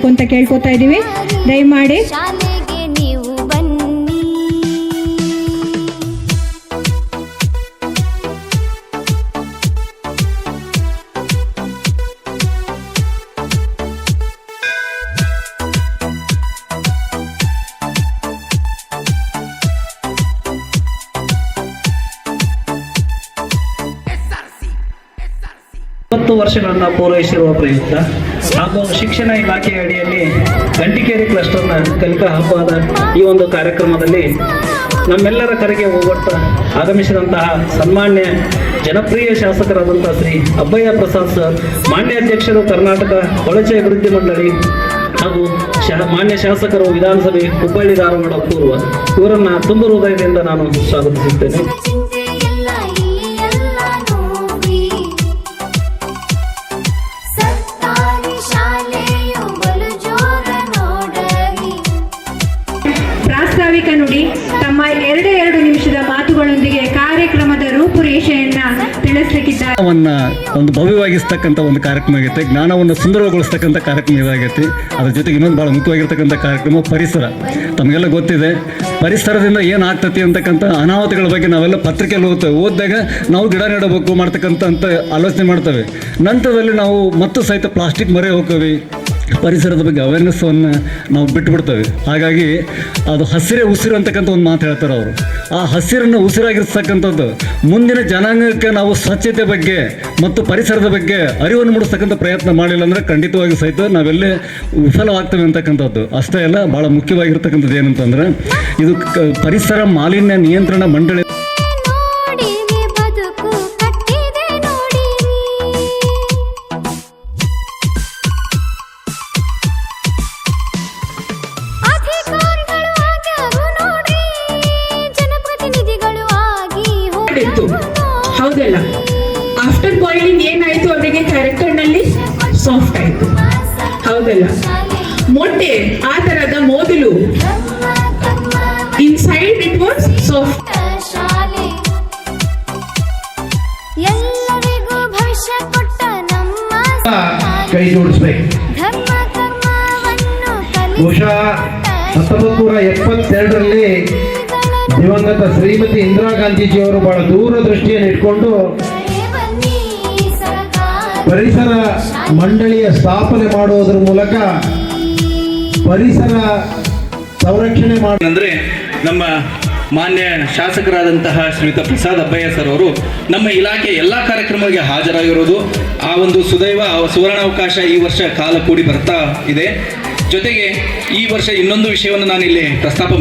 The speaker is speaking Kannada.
ಮಾಡಬೇಕು ಅಂತ ಕೇಳ್ಕೊತಾ ಇದ್ದೀವಿ. ದಯಮಾಡಿ ಶಾಲೆಗೆ ನೀವು ಬನ್ನಿ. 20 ವರ್ಷಗಳನ್ನು ಪೂರೈಸಿರುವ ಪ್ರಯುಕ್ತ ಹಾಗೂ ಶಿಕ್ಷಣ ಇಲಾಖೆಯ ಅಡಿಯಲ್ಲಿ ಗಂಟಿಕೇರಿ ಕ್ಲಸ್ಟರ್ನ ಕಲಿಕಾ ಹಬ್ಬದ ಈ ಒಂದು ಕಾರ್ಯಕ್ರಮದಲ್ಲಿ ನಮ್ಮೆಲ್ಲರ ಕರೆಗೆ ಹೋಗೊಟ್ಟ ಆಗಮಿಸಿದಂತಹ ಸನ್ಮಾನ್ಯ ಜನಪ್ರಿಯ ಶಾಸಕರಾದಂತಹ ಶ್ರೀ ಅಬ್ಬಯ್ಯ ಪ್ರಸಾದ್ ಸರ್, ಮಾನ್ಯ ಅಧ್ಯಕ್ಷರು ಕರ್ನಾಟಕ ಕೊಳಚೆ ಅಭಿವೃದ್ಧಿ ಮಂಡಳಿ ಹಾಗೂ ಮಾನ್ಯ ಶಾಸಕರು ವಿಧಾನಸಭೆ ಹುಬ್ಬಳ್ಳಿ ಧಾರವಾಡ ಪೂರ್ವ, ಇವರನ್ನ ತುಂಬ ಹೃದಯದಿಂದ ನಾನು ಸ್ವಾಗತಿಸುತ್ತೇನೆ. ಚಿಂತೆಯಿಲ್ಲ ಇಲ್ಲೆಲ್ಲ ನೋವಿ. ಸರ್ಕಾರಿ ಶಾಲೆಯು ಬಲು ಜೋರ ನೋಡಲಿ. ಪ್ರಾಸ್ತಾವಿಕ ನುಡಿ ತಮ್ಮ 2 ನಿಮಿಷದ ಮಾತುಗಳೊಂದಿಗೆ ಕಾರ್ಯಕ್ರಮದ ರೂಪುರೇಷೆಯನ್ನ ತಿಳಿಸಲಿಕ್ಕಿದ್ದಾರೆ. ಒಂದು ಭವ್ಯವಾಗಿಸ್ತಕ್ಕಂಥ ಒಂದು ಕಾರ್ಯಕ್ರಮ ಆಗೈತೆ, ಜ್ಞಾನವನ್ನು ಸುಂದರಗೊಳಿಸ್ತಕ್ಕಂಥ ಕಾರ್ಯಕ್ರಮ ಇದಾಗೈತಿ. ಅದ್ರ ಜೊತೆಗೆ ಇನ್ನೊಂದು ಭಾಳ ಮುಖ್ಯವಾಗಿರ್ತಕ್ಕಂಥ ಕಾರ್ಯಕ್ರಮ ಪರಿಸರ. ತಮಗೆಲ್ಲ ಗೊತ್ತಿದೆ ಪರಿಸರದಿಂದ ಏನಾಗ್ತತಿ ಅಂತಕ್ಕಂಥ ಅನಾಹುತಗಳ ಬಗ್ಗೆ ನಾವೆಲ್ಲ ಪತ್ರಿಕೆಯಲ್ಲಿ ಓದಿದಾಗ ನಾವು ಗಿಡ ನೆಡಬೇಕು ಮಾಡ್ತಕ್ಕಂಥ ಆಲೋಚನೆ ಮಾಡ್ತೇವೆ. ನಂತರದಲ್ಲಿ ನಾವು ಮತ್ತು ಸಹಿತ ಪ್ಲಾಸ್ಟಿಕ್ ಮರೆ ಹೋಗ್ತೇವೆ, ಪರಿಸರದ ಬಗ್ಗೆ ಅವೇರ್ನೆಸ್ಸನ್ನು ನಾವು ಬಿಟ್ಟುಬಿಡ್ತೇವೆ. ಹಾಗಾಗಿ ಅದು ಹಸಿರೇ ಉಸಿರು ಅಂತಕ್ಕಂಥ ಒಂದು ಮಾತು ಹೇಳ್ತಾರೆ ಅವರು. ಆ ಹಸಿರನ್ನು ಉಸಿರಾಗಿರ್ತಕ್ಕಂಥದ್ದು ಮುಂದಿನ ಜನಾಂಗಕ್ಕೆ ನಾವು ಸ್ವಚ್ಛತೆ ಬಗ್ಗೆ ಮತ್ತು ಪರಿಸರದ ಬಗ್ಗೆ ಅರಿವನ್ನು ಮೂಡಿಸ್ತಕ್ಕಂಥ ಪ್ರಯತ್ನ ಮಾಡಿಲ್ಲ ಅಂದರೆ ಖಂಡಿತವಾಗಿ ಸಹಿತ ನಾವೆಲ್ಲೇ ವಿಫಲವಾಗ್ತೇವೆ ಅಂತಕ್ಕಂಥದ್ದು. ಅಷ್ಟೇ ಅಲ್ಲ, ಭಾಳ ಮುಖ್ಯವಾಗಿರ್ತಕ್ಕಂಥದ್ದು ಏನಂತಂದರೆ ಇದು ಪರಿಸರ ಮಾಲಿನ್ಯ ನಿಯಂತ್ರಣ ಮಂಡಳಿ ನೋಡಿರಿ ಬದುಕು ಕಟ್ಟಿದೆ ನೋಡಿರಿ. ಅಧಿಕಾರಿಗಳು ಆಗ್ಯಾರು ನೋಡ್ರಿ, ಜನಪ್ರತಿನಿಧಿಗಳು ಆಗಿ ಇತ್ತು. ಹೌದಲ್ಲ, ಆಫ್ಟರ್ ಬಾಯ್ಲಿಂಗ್ ಏನಾಯ್ತು, ಅವರಿಗೆ ಕ್ಯಾರೆಕ್ಟರ್ ನಲ್ಲಿ ಸಾಫ್ಟ್ ಆಯ್ತು. ಹೌದಲ್ಲ, ಮೊಟ್ಟೆ ಆ ತರದ ಮೊದಲು ಇನ್ಸೈಡ್ ಇಟ್ ವಾಸ್ ಸಾಫ್ಟ್. ಶಾಲೆ ಎಲ್ಲರಿಗೂ ಭವಿಷ್ಯ ಕೊಟ್ಟ ನಮ್ಮ ಕೈ ಜೋಡಿಸ್ಬೇಕು. ಧರ್ಮ ಕರ್ಮವನ್ನು ಬಹುಶಃ 1972ರಲ್ಲಿ ದಿವಂಗತ ಶ್ರೀಮತಿ ಇಂದಿರಾ ಗಾಂಧೀಜಿಯವರು ಬಹಳ ದೂರದೃಷ್ಟಿಯನ್ನು ಇಟ್ಕೊಂಡು ಪರಿಸರ ಮಂಡಳಿಯ ಸ್ಥಾಪನೆ ಮಾಡುವುದರ ಮೂಲಕ ಪರಿಸರ ಸಂರಕ್ಷಣೆ ಮಾಡಿ ಅಂದರೆ ನಮ್ಮ ಮಾನ್ಯ ಶಾಸಕರಾದಂತಹ ಶ್ರೀಯುತ ಪ್ರಸಾದ್ ಅಬ್ಬಯ್ಯ ಸರ್ ಅವರು ನಮ್ಮ ಇಲಾಖೆ ಎಲ್ಲ ಕಾರ್ಯಕ್ರಮಗಳಿಗೆ ಹಾಜರಾಗಿರೋದು ಆ ಒಂದು ಸುವರ್ಣಾವಕಾಶ ಈ ವರ್ಷ ಕಾಲ ಕೂಡಿ ಬರ್ತಾ ಇದೆ. ಜೊತೆಗೆ ಈ ವರ್ಷ ಇನ್ನೊಂದು ವಿಷಯವನ್ನು ನಾನು ಇಲ್ಲಿ ಪ್ರಸ್ತಾಪ